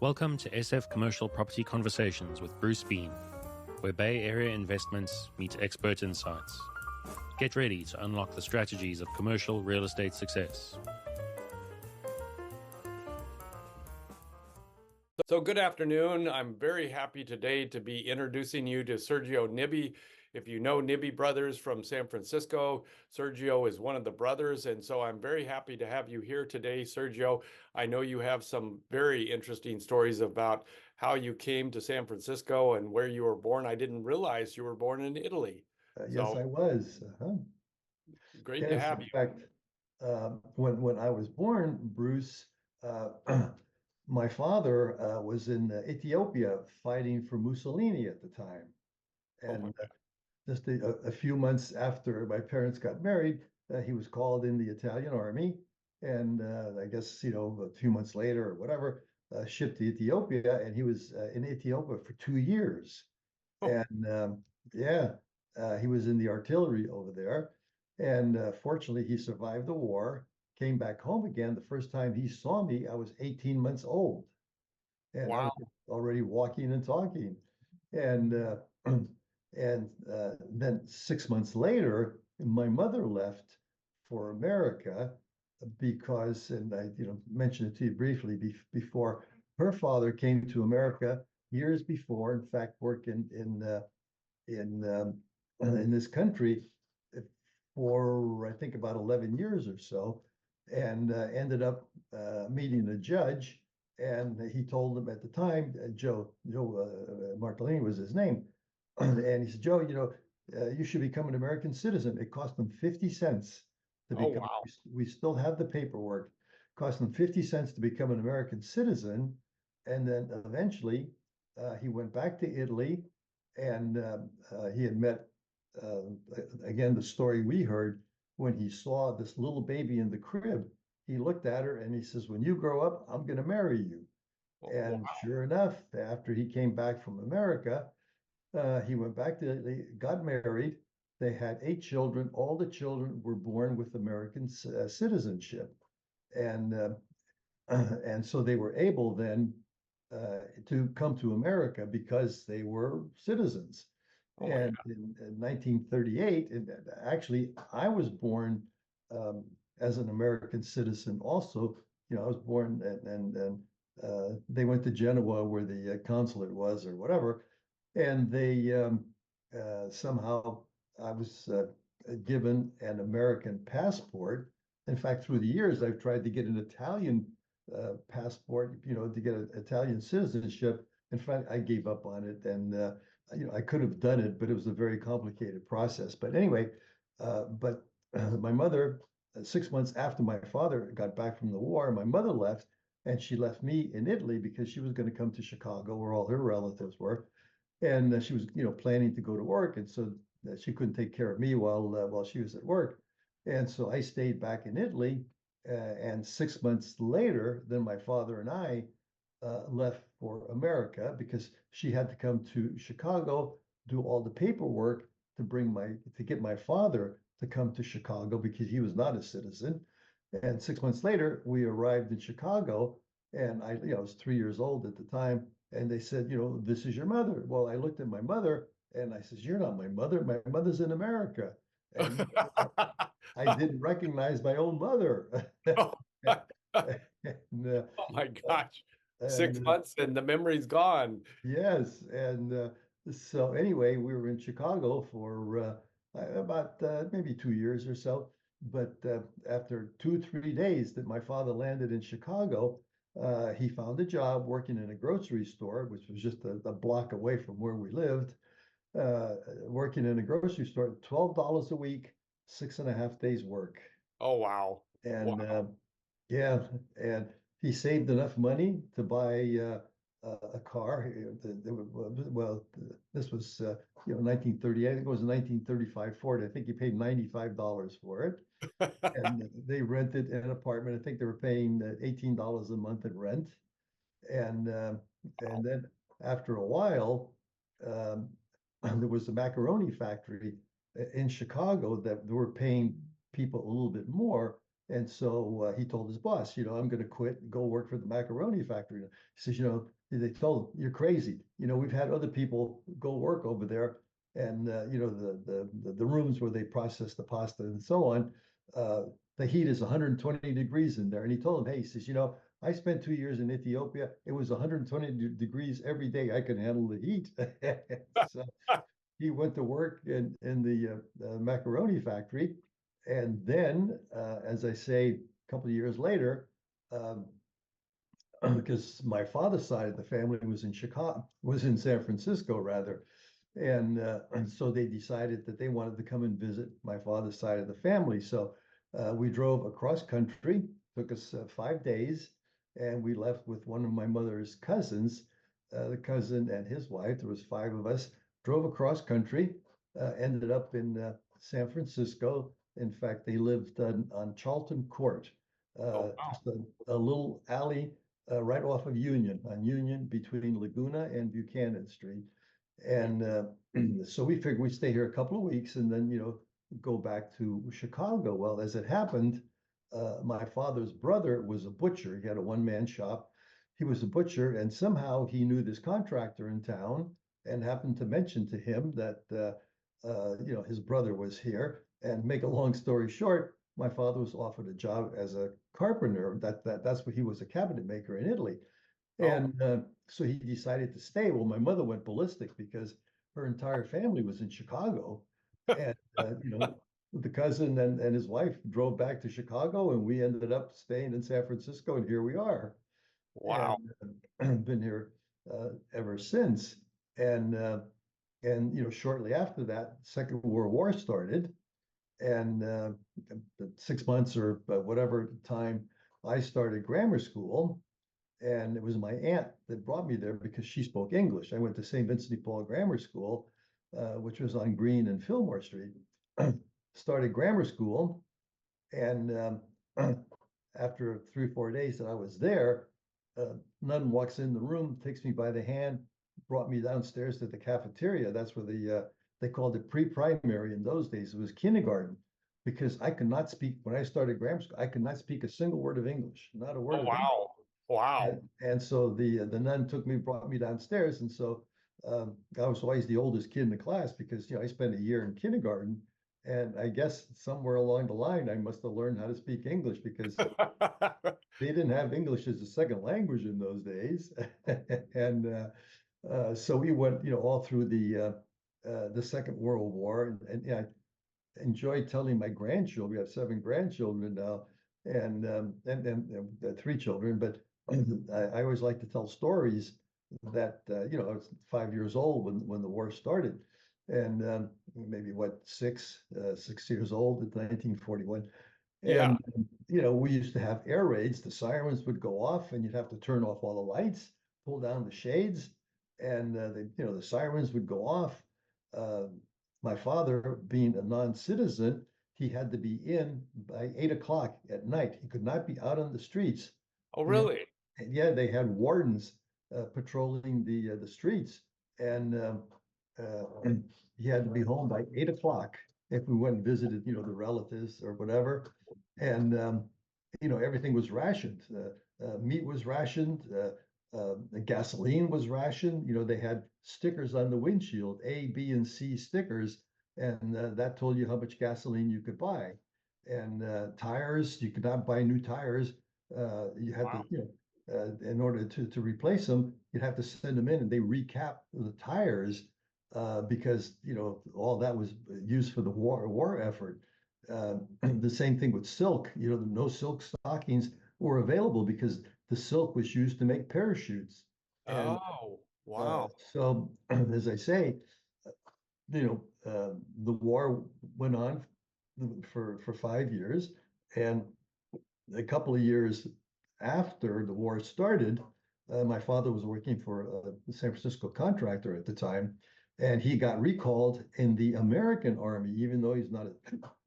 Welcome to SF Commercial Property Conversations with Bruce Bean, where Bay Area investments meet expert insights. Get ready to unlock the strategies of commercial real estate success. So good afternoon. I'm very happy today to be introducing you to Sergio Nibbi. If you know Nibbi Brothers from San Francisco, Sergio is one of the brothers, and so I'm very happy to have you here today, Sergio. I know you have some very interesting stories about how you came to San Francisco and where you were born. I didn't realize you were born in Italy. Yes, I was. Great to Yes, have in you. fact, when I was born, Bruce, my father was in Ethiopia fighting for Mussolini at the time. And just a few months after my parents got married, he was called in the Italian army. And I guess, a few months later or whatever, shipped to Ethiopia. And he was in Ethiopia for 2 years. Oh. And yeah, he was in the artillery over there. And fortunately, he survived the war, came back home again. The first time he saw me, I was 18 months old. And I Wow. was already walking and talking. And then 6 months later, my mother left for America because, and I mentioned it to you briefly before, her father came to America years before. In fact, worked in this country for I think about 11 years or so, and ended up meeting a judge. And he told him at the time, Joe Martellini was his name, and he said, Joe, you should become an American citizen. It cost them 50 cents to Oh, become. wow. We still have the paperwork. Cost them 50 cents to become an American citizen, and then eventually he went back to Italy, and he had met uh, again the story we heard when he saw this little baby in the crib. He looked at her and he says, "When you grow up, I'm going to marry you." And Wow. sure enough, after he came back from America, he went back to Italy, got married. They had 8 children. All the children were born with American citizenship, and and so they were able then to come to America because they were citizens. Oh my And God. in 1938, and actually, I was born um, as an American citizen also. I was born, and they went to Genoa where the consulate was or whatever, and they somehow I was given an American passport. In fact, through the years, I've tried to get an Italian passport, to get an Italian citizenship. In fact, I gave up on it, and I could have done it, but it was a very complicated process. But anyway, but my mother, 6 months after my father got back from the war, my mother left, and she left me in Italy because she was going to come to Chicago, where all her relatives were, and she was, planning to go to work, and so she couldn't take care of me while she was at work, and so I stayed back in Italy. And 6 months later, then my father and I left for America because she had to come to Chicago, do all the paperwork to get my father to come to Chicago because he was not a citizen. And 6 months later, we arrived in Chicago, and I was 3 years old at the time. And they said, this is your mother. Well, I looked at my mother and I says, "You're not my mother. My mother's in America." And I didn't recognize my own mother. Oh and, my gosh. Six and months and the memory's gone. yes, and so anyway, we were in Chicago for about maybe 2 years or so. But after 2, 3 days that my father landed in Chicago, he found a job working in a grocery store, which was just a block away from where we lived. Working in a grocery store, $12 a week, 6.5 days work. Oh, wow. And Wow. yeah, and he saved enough money to buy a car. Well, this was 1930. I think it was a 1935 Ford. I think he paid $95 for it, and they rented an apartment. I think they were paying $18 a month in rent, and then after a while, um, there was a macaroni factory in Chicago that they were paying people a little bit more. And so he told his boss, I'm going to quit and go work for the macaroni factory. He says, they told him, you're crazy. We've had other people go work over there, and the rooms where they process the pasta and so on, the heat is 120 degrees in there. And he told him, hey, he says, I spent 2 years in Ethiopia. It was 120 degrees every day. I can handle the heat. So he went to work in the macaroni factory. And then, as I say, a couple of years later, um, because my father's side of the family was in San Francisco rather. And so they decided that they wanted to come and visit my father's side of the family. So we drove across country, took us 5 days, and we left with one of my mother's cousins, the cousin and his wife. There was five of us, drove across country, ended up in San Francisco. In fact, they lived on Charlton Court, Oh, wow. just a little alley right off of on Union between Laguna and Buchanan Street. And so we figured we'd stay here a couple of weeks and then, go back to Chicago. Well, as it happened, my father's brother was a butcher. He had a one-man shop. He was a butcher, and somehow he knew this contractor in town and happened to mention to him that, his brother was here. And make a long story short, my father was offered a job as a carpenter. That's what he was, a cabinet maker in Italy. Oh, And so he decided to stay. Well, my mother went ballistic because her entire family was in Chicago. And, the cousin and his wife drove back to Chicago, and we ended up staying in San Francisco, and here we are. And wow. been here ever since. And shortly after that, Second World War started. And 6 months or whatever time, I started grammar school. And it was my aunt that brought me there because she spoke English. I went to St. Vincent de Paul Grammar School, which was on Green and Fillmore Street. Started grammar school, and after 3 or 4 days that I was there, nun walks in the room, takes me by the hand, brought me downstairs to the cafeteria. That's where they called it pre-primary in those days. It was kindergarten, because I could not speak when I started grammar school. I could not speak a single word of English, not a word Oh, of English. wow. Wow. And so the nun brought me downstairs, and so I was always the oldest kid in the class because I spent a year in kindergarten, and I guess somewhere along the line I must have learned how to speak English because they didn't have English as a second language in those days, and so we went all through the Second World War, and I enjoy telling my grandchildren. We have 7 grandchildren now, and 3 children, but I always like to tell stories that I was 5 years old when the war started, and maybe 6 years old in 1941. Yeah. And we used to have air raids. The sirens would go off, and you'd have to turn off all the lights, pull down the shades, and the sirens would go off. Uh, my father, being a non-citizen, he had to be in by 8 o'clock at night. He could not be out on the streets. Oh, He had, really? yeah, they had wardens patrolling the streets, and he had to be home by 8 o'clock if we went and visited, the relatives or whatever. And everything was rationed. Meat was rationed. The gasoline was rationed. They had stickers on the windshield, A, B, and C stickers, and that told you how much gasoline you could buy. And tires, you could not buy new tires. You had to, Wow. in order to replace them, you'd have to send them in, and they recap the tires because all that was used for the war effort. The same thing with silk. No silk stockings were available because the silk was used to make parachutes. And Oh, wow. so, as I say, the war went on for 5 years, and a couple of years after the war started, my father was working for a San Francisco contractor at the time, and he got recalled in the American Army, even though he's not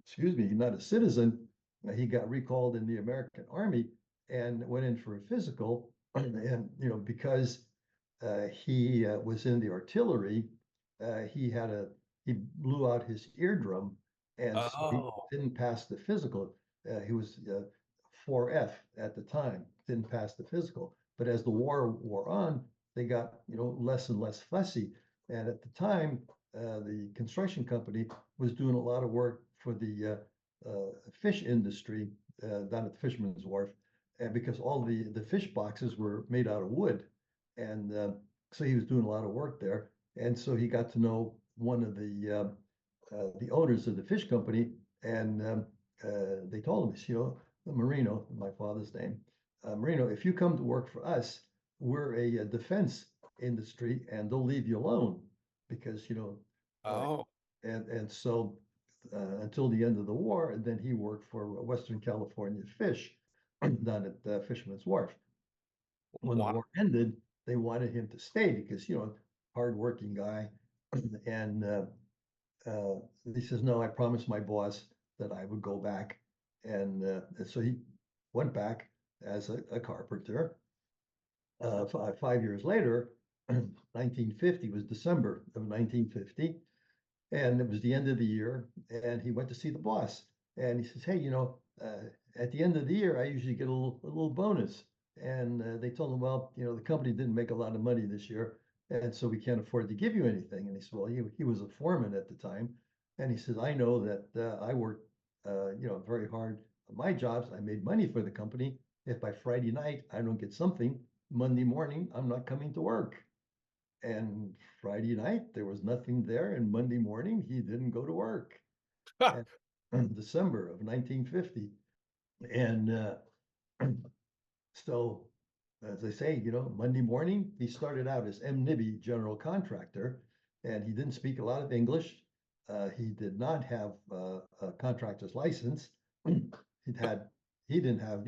excuse me, not a citizen. He got recalled in the American Army and went in for a physical, and because he was in the artillery, he blew out his eardrum, and so he Oh, didn't pass the physical. He was 4F at the time, didn't pass the physical. But as the war wore on, they got less and less fussy. And at the time, the construction company was doing a lot of work for the fish industry down at the Fisherman's Wharf, and because all the fish boxes were made out of wood, and so he was doing a lot of work there, and so he got to know one of the owners of the fish company, and they told him, Marino, my father's name, Marino, if you come to work for us, we're a defense industry, and they'll leave you alone because Oh, and so until the end of the war, and then he worked for Western California Fish down at Fisherman's Wharf. When the wow. war ended, they wanted him to stay because hardworking guy, and he says, "No, I promised my boss that I would go back," and so he went back as a carpenter. 5 years later, 1950 was December of 1950, and it was the end of the year, and he went to see the boss, and he says, "Hey, at the end of the year, I usually get a little bonus." And they told him, "Well, the company didn't make a lot of money this year, and so we can't afford to give you anything." And he said, "Well, he was a foreman at the time, and he says, I know that I worked, very hard on my jobs. I made money for the company. If by Friday night I don't get something, Monday morning I'm not coming to work." And Friday night there was nothing there, and Monday morning he didn't go to work. And December of 1950, and so as I say, Monday morning he started out as M. Nibbi general contractor, and he didn't speak a lot of English. He did not have a contractor's license. He'd had he didn't have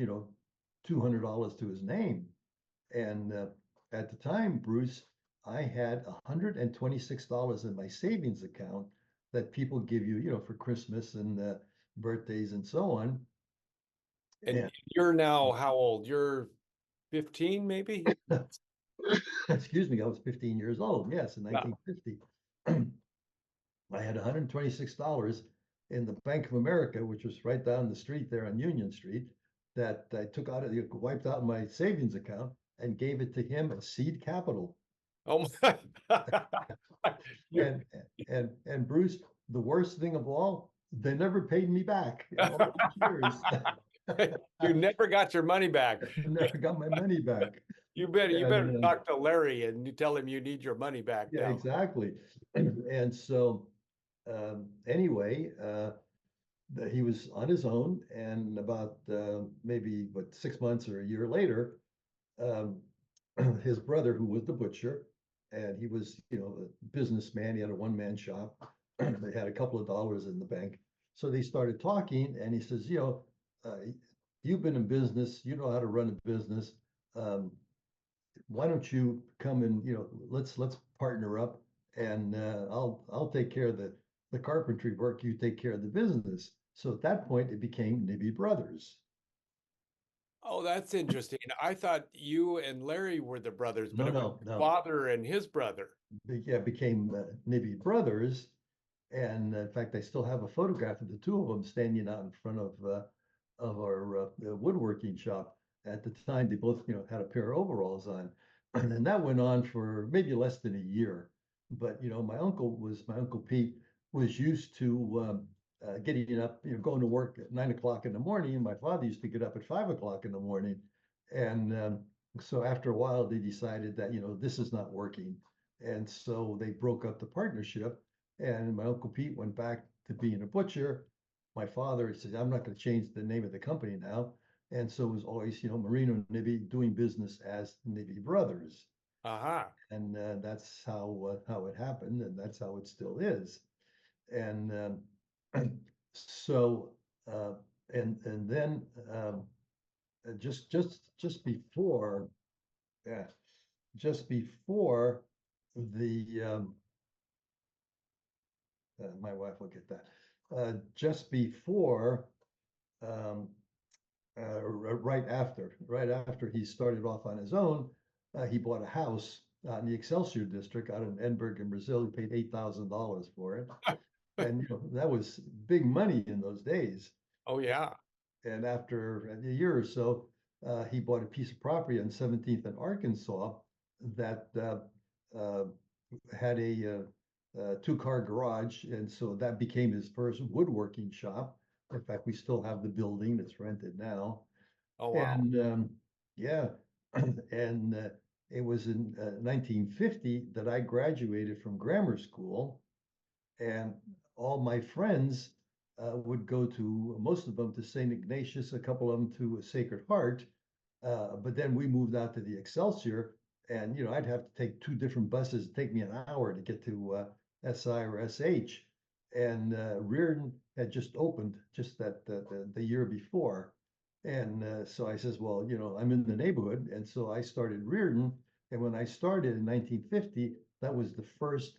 $200 to his name, and at the time, Bruce, I had $126 in my savings account that people give you, for Christmas and birthdays and so on. And And you're now how old? You're 15, maybe? excuse me, I was 15 years old. Yes, in Yeah. 1950. I had $126 in the Bank of America, which was right down the street there on Union Street, that I took out, wiped out my savings account and gave it to him as seed capital. Oh my. You, And Bruce, the worst thing of all, they never paid me back in all those years. you never got your money back. Never got my money back. You better And talk to Larry and you tell him you need your money back yeah, now. exactly. And so anyway, he was on his own, and about maybe 6 months or a year later, um, his brother, who was the butcher, and he was, a businessman. He had a one-man shop. They had a couple of dollars in the bank. So they started talking, and he says, you've been in business, you know how to run a business. Why don't you come and, let's partner up, and I'll take care of the carpentry work, you take care of the business. So at that point, it became Nibbi Brothers. Oh, that's interesting. I thought you and Larry were the brothers, but No, it was no, no. father and his brother. Yeah, became Nibbi Brothers. And in fact, I still have a photograph of the two of them standing out in front of our woodworking shop. At the time, they both, had a pair of overalls on, and that went on for maybe less than a year. But my uncle Pete was used to getting up, going to work at 9 o'clock in the morning, and my father used to get up at 5 o'clock in the morning, and so after a while, they decided that this is not working, and so they broke up the partnership. And my Uncle Pete went back to being a butcher. My father says, "I'm not going to change the name of the company now." And so it was always, Marino Nibbi doing business as Nibbi Brothers. Aha. And that's how it happened, and that's how it still is. And so and then just before, yeah, just before the my wife will get that. Just before, um, right after he started off on his own, he bought a house in the Excelsior district out in Edinburgh in Brazil. He paid $8,000 for it, and that was big money in those days. Oh, yeah. And after a year or so, he bought a piece of property on 17th in Arkansas that uh, had a two-car garage, and so that became his first woodworking shop. In fact, we still have the building that's rented now. Oh, wow. And yeah, and it was in 1950 that I graduated from grammar school, and all my friends would go to, most of them to St. Ignatius, a couple of them to Sacred Heart. But then we moved out to the Excelsior, and I'd have to take two different buses. It'd take me an hour to get to SI or SH. And Reardon had just opened just the year before. And so I says, well, I'm in the neighborhood. And so I started Reardon. And when I started in 1950, that was the first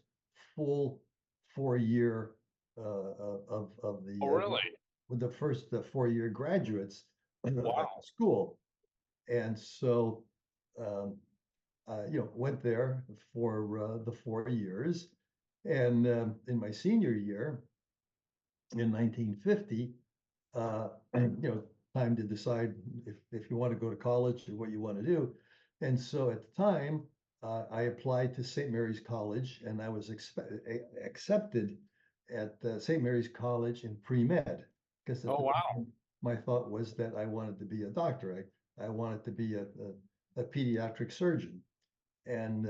full 4 year of Oh, the really? with the first 4 year graduates at Wow. the school. And so went there for the 4 years. And in my senior year in 1950, uh, time to decide if you want to go to college or what you want to do. And so at the time, I applied to St. Mary's College, and I was accepted at St. Mary's College in pre-med, because at Oh, the wow. time, my thought was that I wanted to be a doctor. I wanted to be a pediatric surgeon. And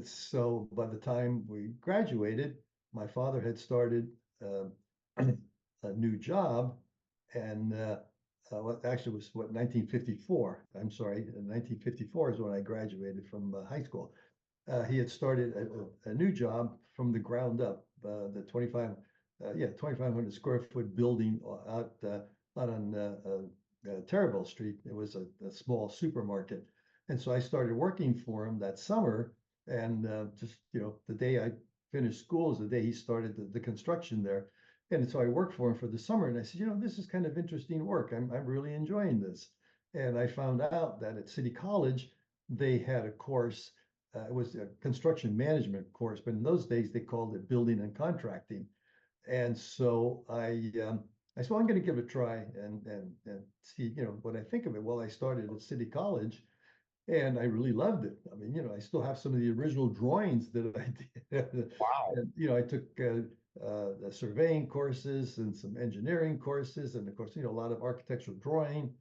so by the time we graduated, my father had started uh, a new job, and what actually was 1954. I'm sorry, 1954 is when I graduated from high school. He had started a new job from the ground up, the 2,500 square foot building out on Terraville Street. It was a small supermarket, and so I started working for him that summer. And just the day I finished school is the day he started the construction there. And so I worked for him for the summer, and I said, this is kind of interesting work. I'm really enjoying this. And I found out that at City College, they had a course. It was a construction management course, but in those days they called it building and contracting. And so I said, well, I'm going to give it a try and see, what I think of it. Well, I started at City College, and I really loved it. I mean, I still have some of the original drawings that I did. Wow. And, I took the surveying courses and some engineering courses, and of course, a lot of architectural drawing.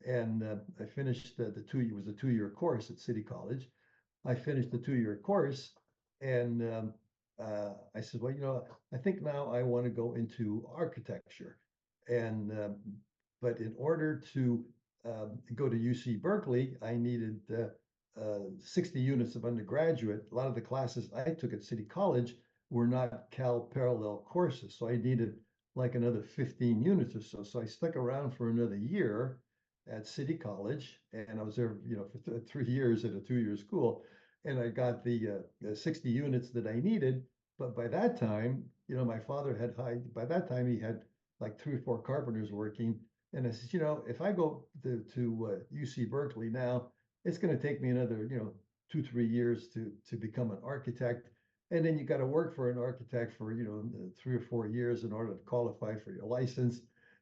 And I finished it was a 2 year course at City College. I finished the 2 year course, and I said, well, I think now I want to go into architecture. And but in order to go to UC Berkeley, I needed 60 units of undergraduate. A lot of the classes I took at City College were not Cal parallel courses, so I needed like another 15 units or so. So I stuck around for another year at City College, and I was there, for 3 years at a 2 year school, and I got the 60 units that I needed. But by that time, my father had by that time he had like 3 or 4 carpenters working. And I said, if I go to UC Berkeley now, it's going to take me another, 2, 3 years to become an architect. And then you got to work for an architect for, 3 or 4 years in order to qualify for your license.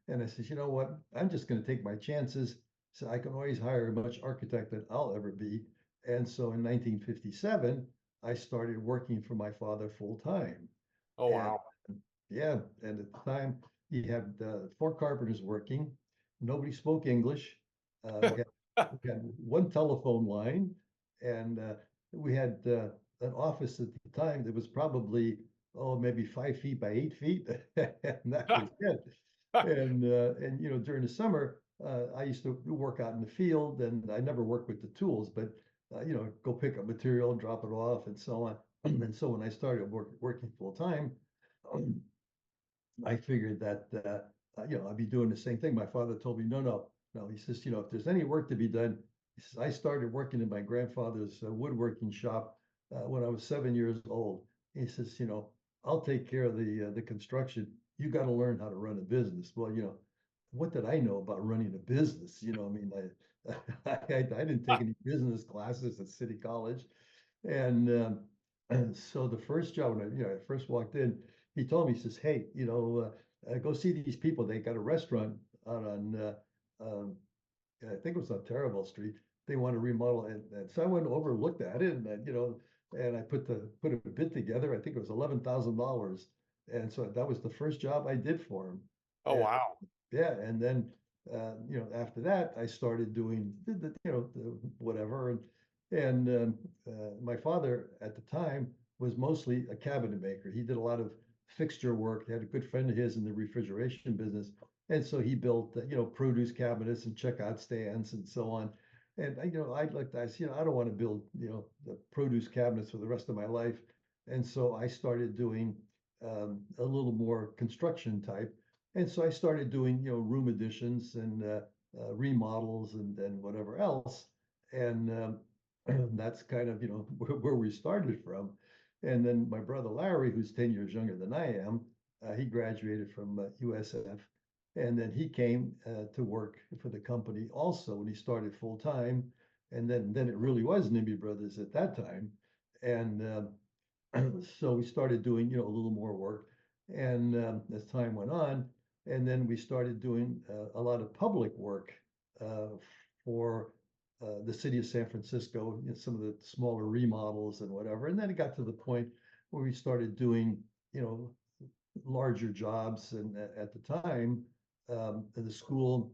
And I said, you know what? I'm just going to take my chances. So I can always hire as much architect that I'll ever be. And so in 1957, I started working for my father full time. Oh, And wow. yeah, and at the time he had 4 carpenters working. Nobody spoke English. We had one telephone line, and we had an office at the time that was probably maybe 5 feet by 8 feet, and that was it. And during the summer, I used to work out in the field, and I never worked with the tools, but go pick up material, drop it off, and so on. And so when I started working full time, I figured that I'd be doing the same thing. My father told me, no, no, no. He says, if there's any work to be done, he says, I started working in my grandfather's woodworking shop when I was 7 years old. He says, I'll take care of the construction. You got to learn how to run a business. Well, what did I know about running a business? I mean, I didn't take any business classes at City College, and so the first job when I first walked in, he told me, he says, hey, go see these people. They got a restaurant out on I think it was on Terrible Street. They want to remodel, and so I went over and looked at it, and and I put a bid together. I think it was $11,000, and so that was the first job I did for him. Oh, And wow. yeah, and then after that I started doing the whatever, and my father at the time was mostly a cabinet maker. He did a lot of fixture work. He had a good friend of his in the refrigeration business, and so he built produce cabinets and checkout stands and so on. And I said, I don't want to build the produce cabinets for the rest of my life, and so I started doing a little more construction type. And so I started doing, room additions and remodels and whatever else. And that's kind of, where we started from. And then my brother Larry, who's 10 years younger than I am, he graduated from USF. And then he came to work for the company also when he started full time. And then it really was Nibbi Brothers at that time. And so we started doing, a little more work. And as time went on, and then we started doing a lot of public work for the city of San Francisco, some of the smaller remodels and whatever. And then it got to the point where we started doing, larger jobs. And at the time, the school,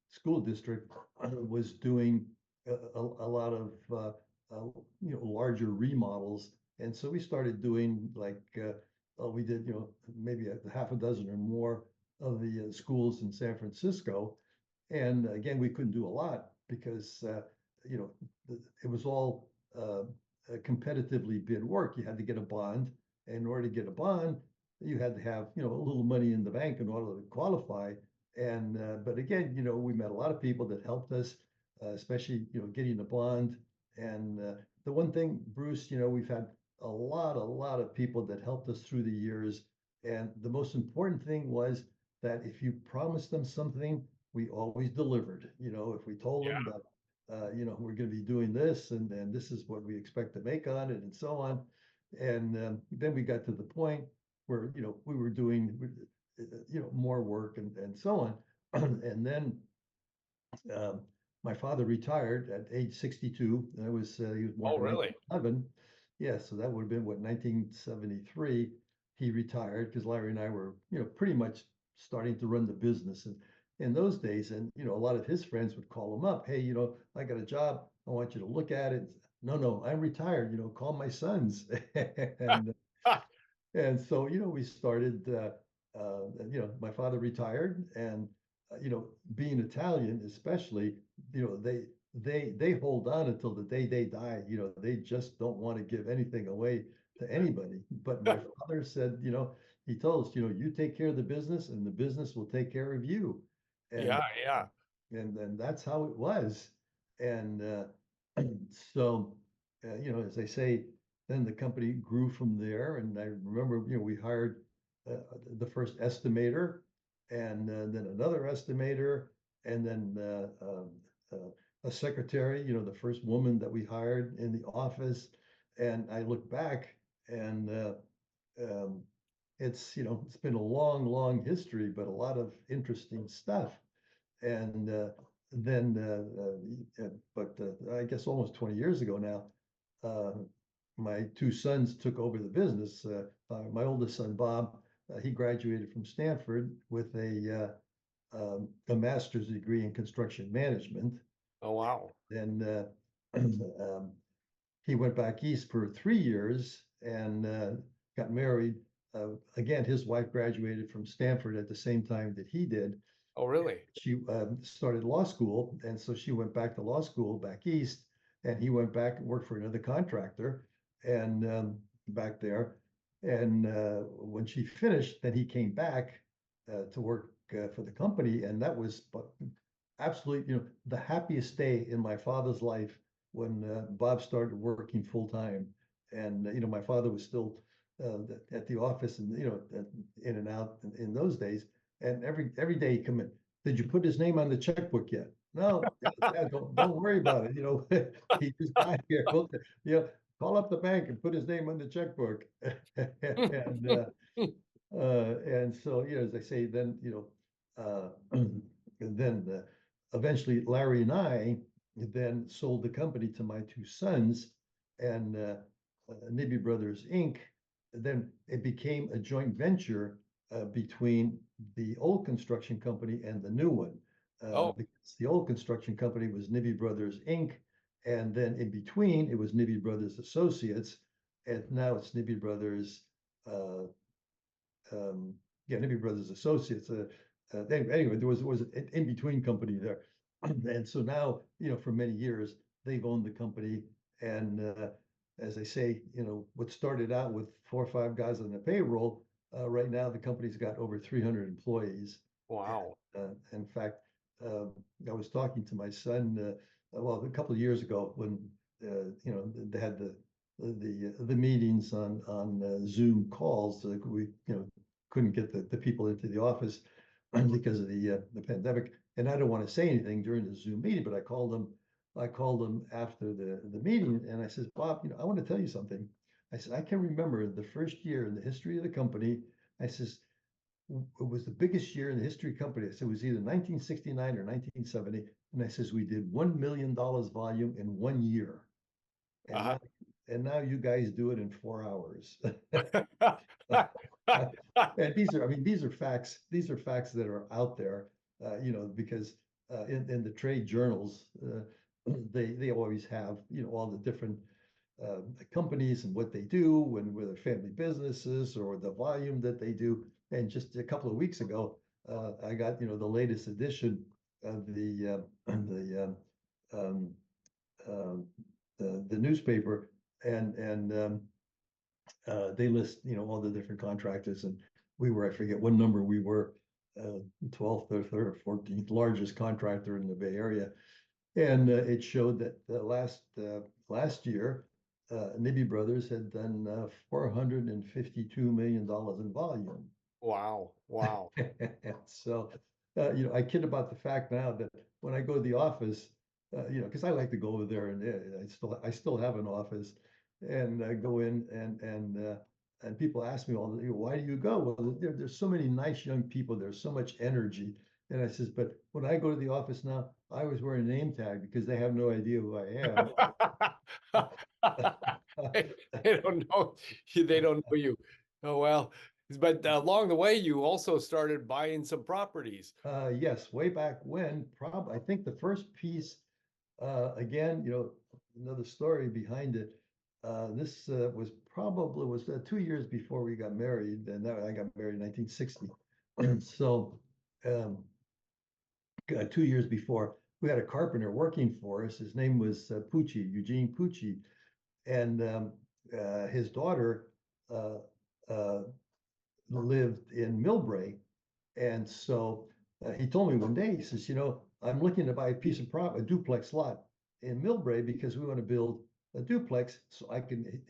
school district was doing a lot of larger remodels, and so we started doing like we did maybe a half a dozen or more of the schools in San Francisco. And again, we couldn't do a lot because you know it was all competitively bid work. You had to get a bond. In order to get a bond, you had to have a little money in the bank in order to qualify. And but again, we met a lot of people that helped us, especially getting the bond. And the one thing, Bruce, we've had a lot of people that helped us through the years. And the most important thing was that if you promised them something, we always delivered. If we told them that, we're going to be doing this and this is what we expect to make on it and so on. And then we got to the point where, we were doing, more work and so on. And then my father retired at age 62. He was born Oh, in really? 1911. Yeah, so that would have been what, 1973. He retired because Larry and I were, pretty much starting to run the business. And in those days, and a lot of his friends would call him up. Hey, I got a job. I want you to look at it. No, I'm retired. Call my sons. and and so, we started, my father retired, and, being Italian, especially, they hold on until the day they die. They just don't want to give anything away to anybody. But my father said, he told us, you take care of the business and the business will take care of you. And, Yeah. and that's how it was. And, so, as I say, then the company grew from there. And I remember, we hired the first estimator, and then another estimator, and then a secretary, the first woman that we hired in the office. And I look back, and it's been a long, long history, but a lot of interesting stuff. And then, but I guess almost 20 years ago now, my two sons took over the business. My oldest son, Bob, he graduated from Stanford with a master's degree in construction management. Oh, wow. And he went back east for 3 years and got married. Again, his wife graduated from Stanford at the same time that he did. Oh, really? She started law school, and so she went back to law school back east, and he went back and worked for another contractor and back there. And when she finished, then he came back to work for the company, and that was absolutely, the happiest day in my father's life when Bob started working full time. And my father was still at the office and in and out in those days. And every day he'd come in. Did you put his name on the checkbook yet? No, Dad, don't worry about it. He just got here. Call up the bank and put his name on the checkbook. And And so, as I say, then, and then eventually Larry and I then sold the company to my two sons, and Nibbi Brothers Inc. Then it became a joint venture between the old construction company and the new one. Oh, Because the old construction company was Nibbi Brothers Inc. And then in between, it was Nibbi Brothers Associates. And now it's Nibbi Brothers, uh, yeah, Nibbi Brothers Associates. Anyway, there was an in-between company there. And so now, for many years, they've owned the company. And as I say, what started out with 4 or 5 guys on the payroll, right now the company's got over 300 employees. wow. In fact, I was talking to my son, well, a couple of years ago when they had the meetings on Zoom calls. We couldn't get the people into the office because of the pandemic, and I don't want to say anything during the Zoom meeting, but I called them. After the meeting, and I said, Bob, I want to tell you something. I said, I can remember the first year in the history of the company. I says, it was the biggest year in the history of the company. I said it was either 1969 or 1970. And I says, we did $1 million volume in 1 year. And Uh-huh. now you guys do it in 4 hours. And these are facts. These are facts that are out there, because in the trade journals, they always have, all the different companies and what they do, whether family businesses or the volume that they do. And just a couple of weeks ago, I got, the latest edition of um, um, the newspaper, and they list, all the different contractors, and we were, I forget what number we were, 12th or 3rd or 14th largest contractor in the Bay Area. And it showed that last year, Nibbi Brothers had done $452 million in volume. Wow. Wow. So, I kid about the fact now that when I go to the office, because I like to go over there, and I still have an office, and I go in, and people ask me why do you go? Well, there's so many nice young people. There's so much energy. And I says, but when I go to the office now, I always wear a name tag because they have no idea who I They don't know. They don't know you. Oh, well. But along the way, you also started buying some properties. am. Yes, way back when, I think the first piece, again, another story behind it. This was 2 years before we got married, and I got married in 1960. So, 2 years before, we had a carpenter working for us. His name was Eugene Pucci, and his daughter uh, uh, lived in Millbrae. And so he told me one day, he says, I'm looking to buy a piece of property, a duplex lot in Millbrae, because we want to build a duplex. So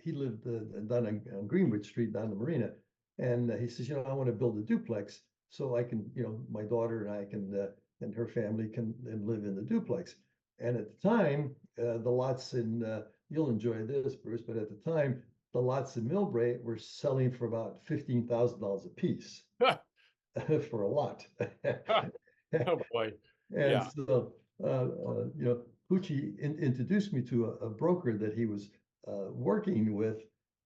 he lived down on Greenwood Street, down the marina. And he says, I want to build a duplex so I can, my daughter and I can, and her family can live in the duplex. And at the time, the lots you'll enjoy this, Bruce, but at the time, the lots in Millbrae were selling for about $15,000 a piece. For a lot. Oh boy. And Yeah. so, Pucci introduced me to a broker that he was working with.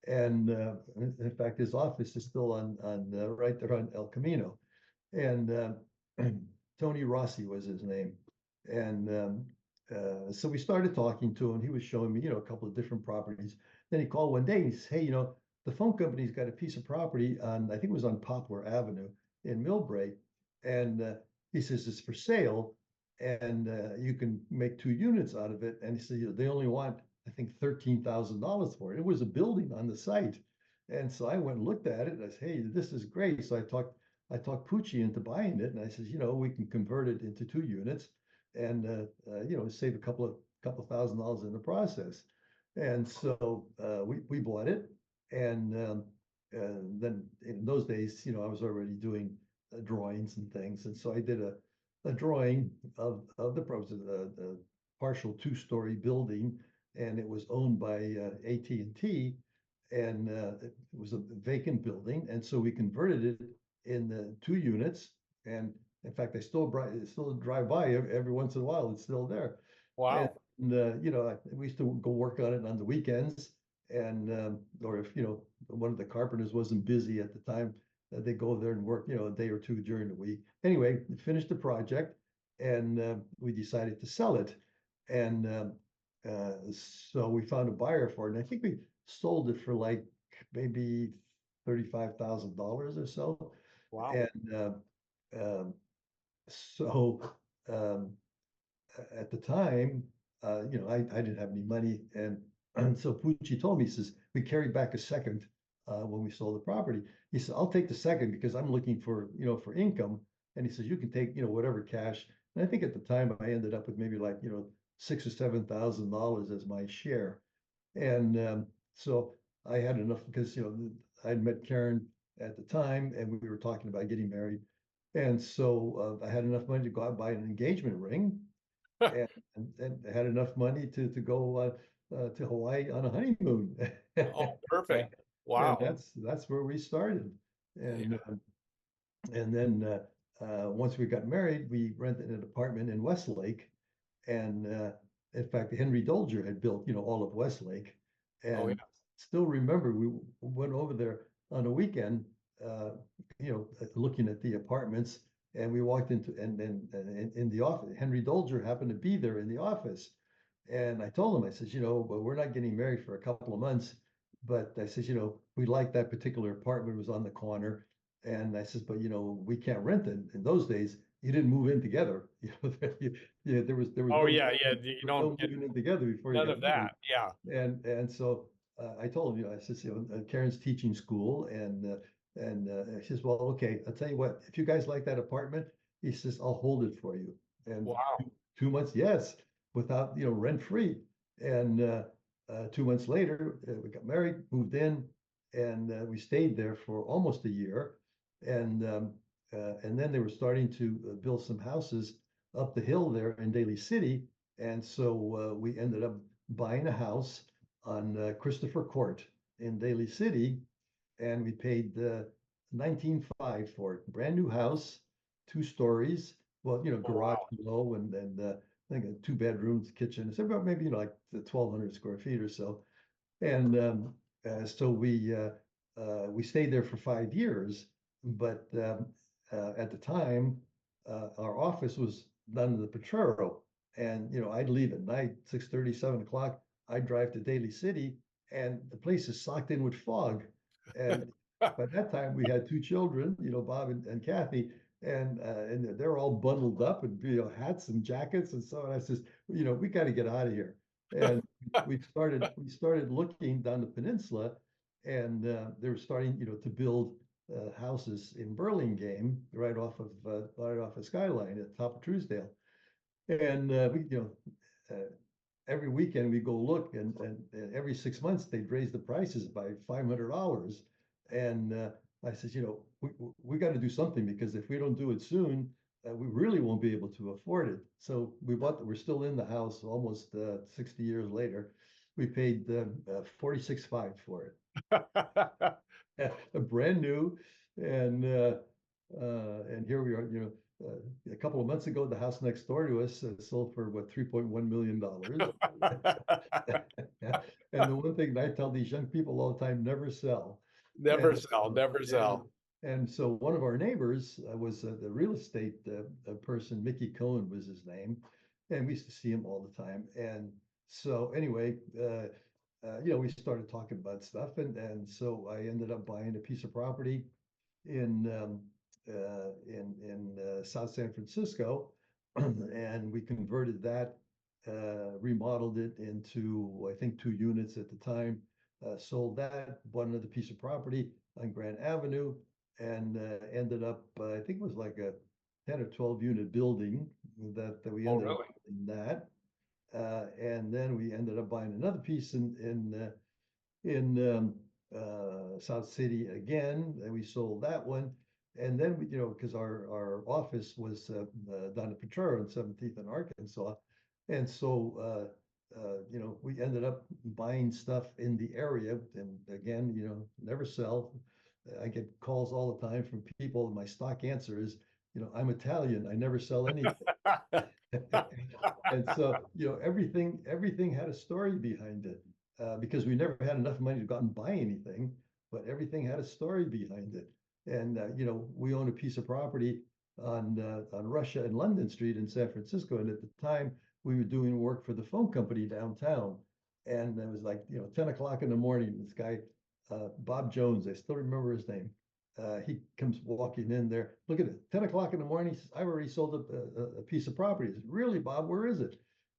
And in fact, his office is still on right there on El Camino. And Tony Rossi was his name. And so we started talking to him. He was showing me, a couple of different properties. Then he called one day and he said, hey, the phone company's got a piece of property on, I think it was on Poplar Avenue in Millbrae. And he says, it's for sale, and you can make 2 units out of it. And he said, they only want, I think, $13,000 for it. It was a building on the site. And so I went and looked at it, and I said, hey, this is great. So I talked Pucci into buying it, and I said, we can convert it into 2 units, and save a couple $1,000s in the process. And so we bought it, and then in those days, I was already doing drawings and things, and so I did a drawing of the partial 2-story building, and it was owned by AT&T, and it was a vacant building, and so we converted it in the 2 units. And in fact, I still drive by every once in a while. It's still there. And, Wow. we used to go work on it on the weekends, and or if one of the carpenters wasn't busy at the time, they go there and work a day or two during the week. Anyway, we finished the project, and we decided to sell it. And so we found a buyer for it, and I think we sold it for like maybe $35,000 or so. Wow. And um, so um, at the time, I didn't have any money, and so Pucci told me, he says, we carried back a second when we sold the property. He said, I'll take the second because I'm looking for income. And he says, you can take, whatever cash. And I think at the time I ended up with maybe like, $6,000 or $7,000 as my share. And so I had enough because, I'd met Karen at the time and we were talking about getting married. And so I had enough money to go out and buy an engagement ring, and, and I had enough money to go to Hawaii on a honeymoon. Oh, perfect. And Wow. that's where we started. And Yeah. then once we got married, we rented an apartment in Westlake. And in fact, Henry Dolger had built, all of Westlake. Oh, yeah. And still remember, we went over there on a weekend, looking at the apartments. And we walked into, and then in the office, Henry Dolger happened to be there in the office. And I told him, I says, well, we're not getting married for a couple of months. But I says, we like that particular apartment, was on the corner. And I says, but we can't rent it. In those days, you didn't move in together. Yeah, there was Oh, no yeah. Yeah. You don't get moving in together before you none got of married. that. Yeah. And so I told him, I says, Karen's teaching school, and he says, well, okay, I'll tell you what, if you guys like that apartment, he says, I'll hold it for you. And Wow. 2 months, yes, without rent free. And 2 months later, we got married, moved in, and we stayed there for almost a year. And then they were starting to build some houses up the hill there in Daly City. And so we ended up buying a house on Christopher Court in Daly City, and we paid 19.5 for it. Brand new house, 2 stories. Well, Oh, garage wow. below, and I think 2 bedrooms, kitchen. It's about maybe like the 1,200 square feet or so. And so we stayed there for 5 years. But at the time, our office was down in the Potrero, and I'd leave at night, 6:30, 7 o'clock. I'd drive to Daly City, and the place is socked in with fog. And by that time, we had 2 children, Bob and Kathy, and they're all bundled up in hats and jackets and so on. I says, we got to get out of here. And we started looking down the peninsula, and they were starting, to build houses in Burlingame, right off of Skyline at the top of Truesdale. And every weekend we go look, and every 6 months they'd raise the prices by $500. And I said, we got to do something, because if we don't do it soon, we really won't be able to afford it. So we're still in the house almost 60 years later. We paid 46.5 for it. Brand new. And here we are, a couple of months ago, the house next door to us sold for what, $3.1 million. Yeah. And the one thing that I tell these young people all the time, never sell. Never And sell. Never and, sell. and so one of our neighbors was the real estate person. Mickey Cohen was his name, and we used to see him all the time. And so anyway, we started talking about stuff, and so I ended up buying a piece of property in South San Francisco, and we converted that, remodeled it into, I think, 2 units at the time. Sold that, bought another piece of property on Grant Avenue, and ended up, I think it was like a 10 or 12 unit building that we Oh, ended up really? in that. And then we ended up buying another piece in South City again, and we sold that one. And then because our office was down at Potrero in 17th and Arkansas, and so we ended up buying stuff in the area, and again, never sell. I get calls all the time from people, and my stock answer is, I'm Italian, I never sell anything. And so, everything had a story behind it, because we never had enough money to go out and buy anything, but everything had a story behind it. And, we own a piece of property on Russia and London Street in San Francisco. And at the time, we were doing work for the phone company downtown. And it was like, 10 o'clock in the morning. This guy, Bob Jones, I still remember his name. He comes walking in there. Look at it, 10 o'clock in the morning. He says, I've already sold a piece of property. I said, really, Bob, where is it?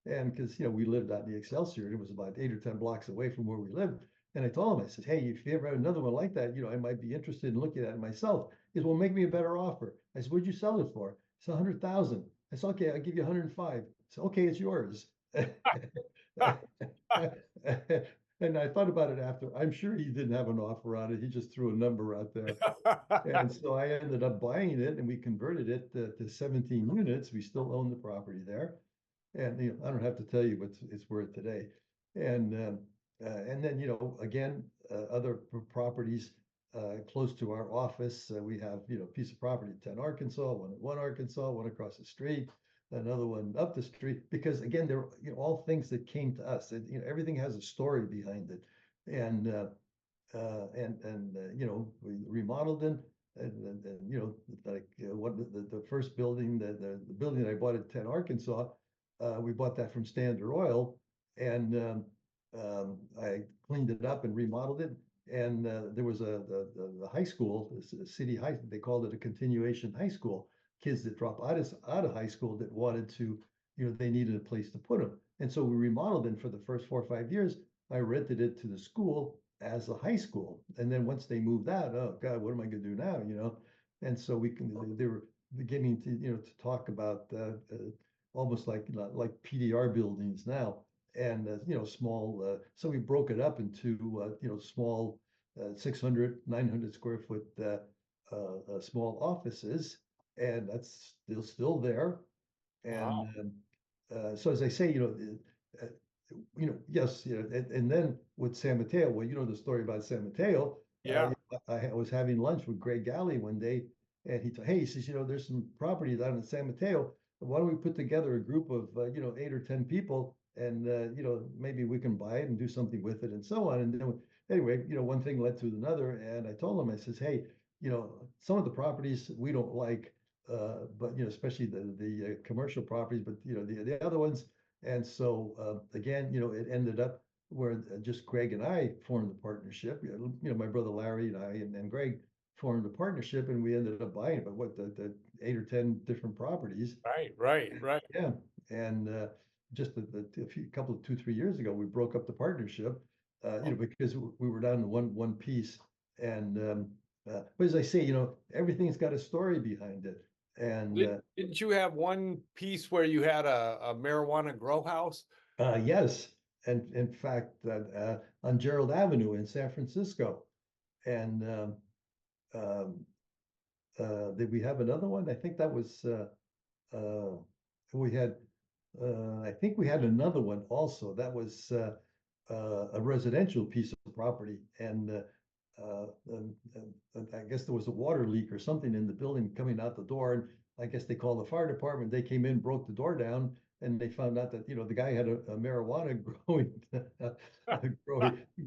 And because, we lived out in the Excelsior, and it was about 8 or 10 blocks away from where we lived. And I told him, I said, hey, if you ever have another one like that, I might be interested in looking at it myself. He said, well, make me a better offer. I said, what'd you sell it for? He said, 100,000. I said, okay, I'll give you 105. He said, okay, it's yours. And I thought about it after. I'm sure he didn't have an offer on it. He just threw a number out there. And so I ended up buying it, and we converted it to 17 units. We still own the property there. And I don't have to tell you what it's worth today. And then, again, other properties close to our office. We have, a piece of property in 10 Arkansas, one in 1 Arkansas, one across the street, another one up the street, because again, they're, all things that came to us. Everything has a story behind it. And we remodeled it. And like what the first building, the building that I bought at 10 Arkansas, we bought that from Standard Oil, and I cleaned it up and remodeled it. And there was the high school, the city high, they called it a continuation high school. Kids that dropped out of high school that wanted to, they needed a place to put them. And so we remodeled it. For the first 4 or 5 years, I rented it to the school as a high school. And then once they moved out, oh God, what am I going to do now? And so they were beginning to, to talk about almost like PDR buildings now. And small. So we broke it up into small 600, 900 square foot small offices, and that's still there. And so, as I say, yes, and then with San Mateo, well, the story about San Mateo. Yeah. I was having lunch with Greg Galley one day, and he says, there's some property down in San Mateo. Why don't we put together a group of 8 or 10 people, and maybe we can buy it and do something with it, and so on. And then anyway, one thing led to another, and I told him, I says, hey, some of the properties we don't like, but especially the commercial properties, but the other ones. And so again, it ended up where just Greg and I formed the partnership. My brother Larry and I and Greg formed a partnership, and we ended up buying about the 8 or 10 different properties. Right. Yeah, and just couple of 2-3 years ago, we broke up the partnership, because we were down to one piece. And but as I say, everything's got a story behind it. And Didn't you have one piece where you had a marijuana grow house? yes, and in fact, on Gerald Avenue in San Francisco. And did we have another one? I think that was we had. I think we had another one also. That was a residential piece of property, and I guess there was a water leak or something in the building coming out the door, and I guess they called the fire department. They came in, broke the door down, and they found out that the guy had a marijuana growing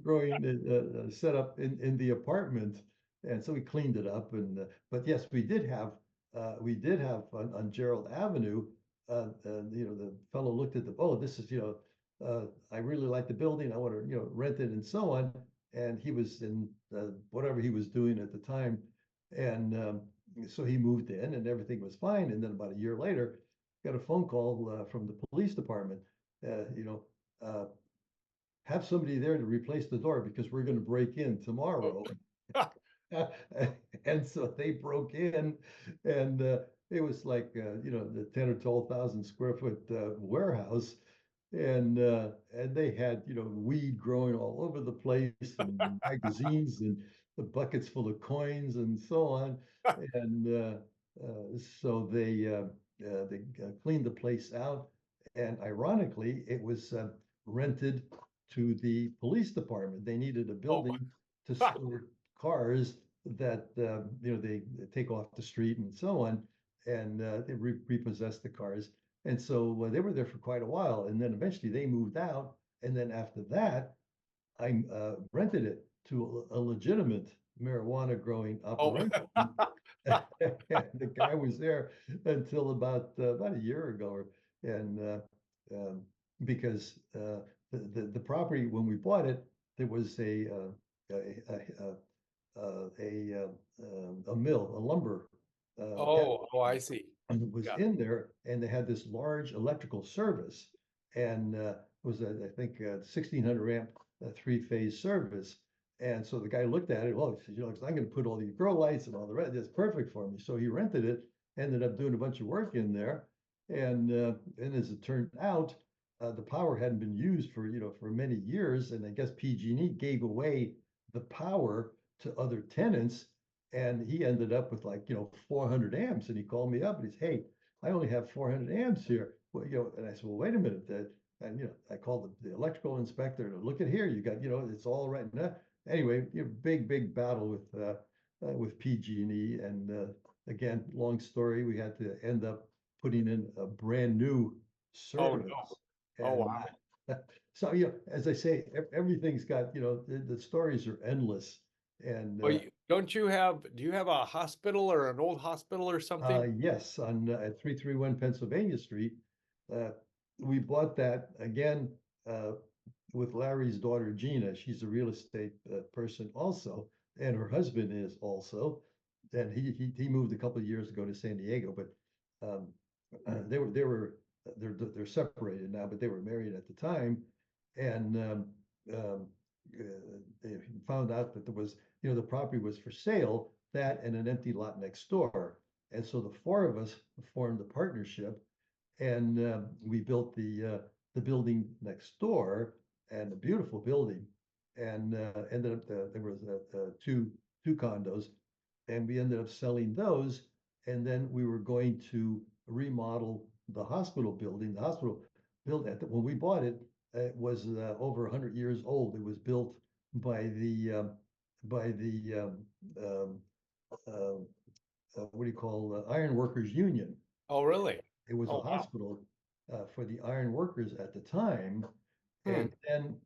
growing set up in the apartment. And so we cleaned it up. And but yes, we did have on Gerald Avenue. The fellow looked at this is I really like the building. I want to rent it and so on. And he was in whatever he was doing at the time, and so he moved in, and everything was fine. And then about a year later, got a phone call from the police department. Have somebody there to replace the door because we're going to break in tomorrow. And so they broke in, and it was like the 10 or 12,000 square foot warehouse. And they had weed growing all over the place, and magazines, and the buckets full of coins and so on. And so they cleaned the place out. And ironically, it was rented to the police department. They needed a Oh, building to ha, store cars that they take off the street and so on, and they repossess the cars. And so they were there for quite a while, and then eventually they moved out. And then after that, I rented it to a legitimate marijuana growing oh, operation. The guy was there until about a year ago, and um, because the property when we bought it, there was a mill, a lumber oh, I see. was Yeah. in there, and they had this large electrical service, and was I think 1600 amp three-phase service. And so the guy looked at it. Well, he says, I'm going to put all these grow lights and all the rest. It's perfect for me. So he rented it. Ended up doing a bunch of work in there, and as it turned out, the power hadn't been used for many years, and I guess PG&E gave away the power to other tenants, and he ended up with 400 amps. And he called me up and he said, "Hey, I only have 400 amps here." Well, and I said, "Well, wait a minute." And I called the electrical inspector to look at here. You got, it's all right now. Anyway, big battle with PG&E, and again, long story. We had to end up putting in a brand new Oh, service, no. Oh, and wow. so as I say, everything's got the stories are endless, and Well, do you have a hospital or an old hospital or something? yes, on at 331 Pennsylvania Street. Uh, we bought that again with Larry's daughter Gina. She's a real estate person also, and her husband is also. And he moved a couple of years ago to San Diego, but um, they're separated now, but they were married at the time, and um, they found out that there was the property was for sale, that and an empty lot next door. And so the four of us formed a partnership, and we built the building next door, and a beautiful building, and ended up there was two condos, and we ended up selling those, and then we were going to remodel the hospital building. The hospital built when we bought it, it was over 100 years old. It was built by the um, what do you call Iron Workers Union. Oh, really? It was a Oh, wow. hospital for the iron workers at the time, Hmm. and then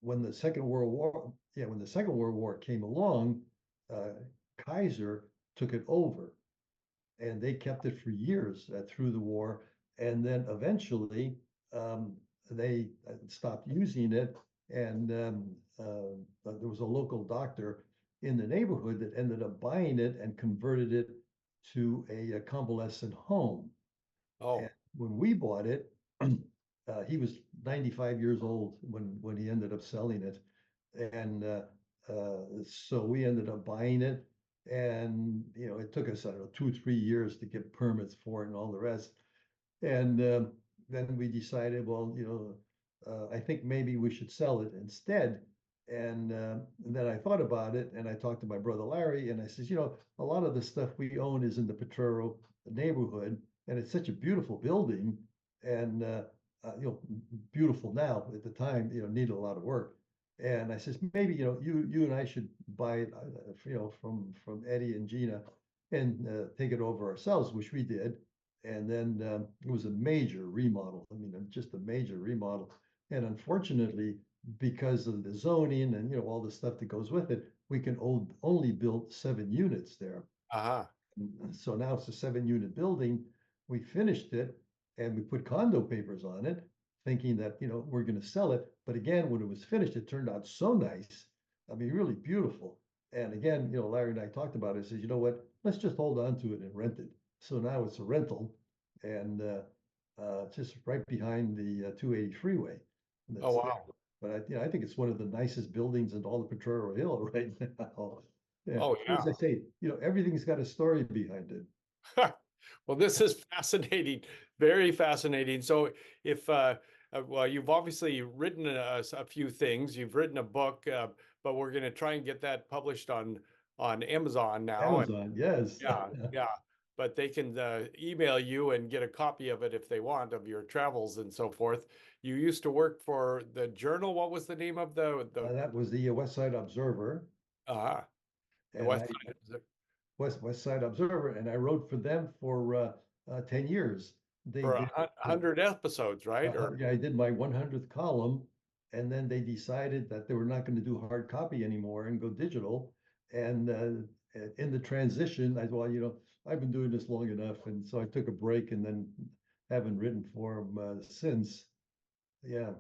when the Second World War, when the Second World War came along, uh, Kaiser took it over, and they kept it for years through the war, and then eventually they stopped using it, and there was a local doctor in the neighborhood that ended up buying it and converted it to a convalescent home. And Oh, when we bought it, he was 95 years old when he ended up selling it, and so we ended up buying it, and it took us, I don't know, 2 or 3 years to get permits for it and all the rest. And then we decided, well, I think maybe we should sell it instead. And then I thought about it, and I talked to my brother Larry, and I says, a lot of the stuff we own is in the Potrero neighborhood, and it's such a beautiful building, and beautiful now. At the time, needed a lot of work. And I says, maybe you and I should buy it, from Eddie and Gina, and take it over ourselves, which we did. And then it was a major remodel. I mean, just a major remodel. And unfortunately, because of the zoning and all the stuff that goes with it, we can only build 7 units there. uh-huh. So now it's a 7 unit building. We finished it, and we put condo papers on it, thinking that we're going to sell it. But again, when it was finished, it turned out so nice. I mean, really beautiful. And again, Larry and I talked about it. Says, you know what? Let's just hold on to it and rent it. So now it's a rental, and just right behind the 280 freeway. And Oh, that's there. wow. But I think it's one of the nicest buildings in all the Potrero Hill right now. Yeah, Oh, as I say, everything's got a story behind it. yeah. Well, this is fascinating, very fascinating. So if, well, you've obviously written a few things, you've written a book, but we're going to try and get that published on Amazon now. And Amazon, yes. yeah, yeah. but they can email you and get a copy of it if they want, of your travels and so forth. You used to work for the Journal. What was the name of the That was the West Side Observer, the and West I Side? West Side Observer, and I wrote for them for 10 years. They For did 100 episodes, right? Or yeah, I did my 100th column, and then they decided that they were not going to do hard copy anymore and go digital. And in the transition, I thought, well, I've been doing this long enough, and so I took a break, and then haven't written for them since. Yeah.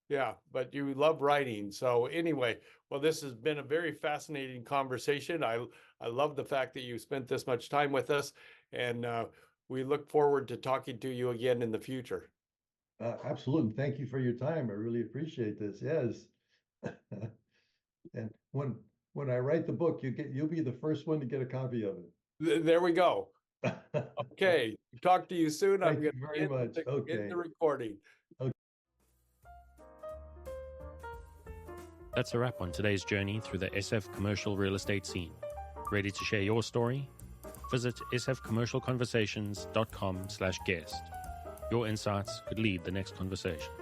yeah, but you love writing. So anyway, well, this has been a very fascinating conversation. I love the fact that you spent this much time with us, and we look forward to talking to you again in the future. Absolutely. Thank you for your time. I really appreciate this. Yes. And when I write the book, you'll be the first one to get a copy of There we go. it. Okay, talk to you soon. I'm Thank going you to very end much. Okay. the recording. That's a wrap on today's journey through the SF commercial real estate scene. Ready to share your story? Visit sfcommercialconversations.com/guest. Your insights could lead the next conversation.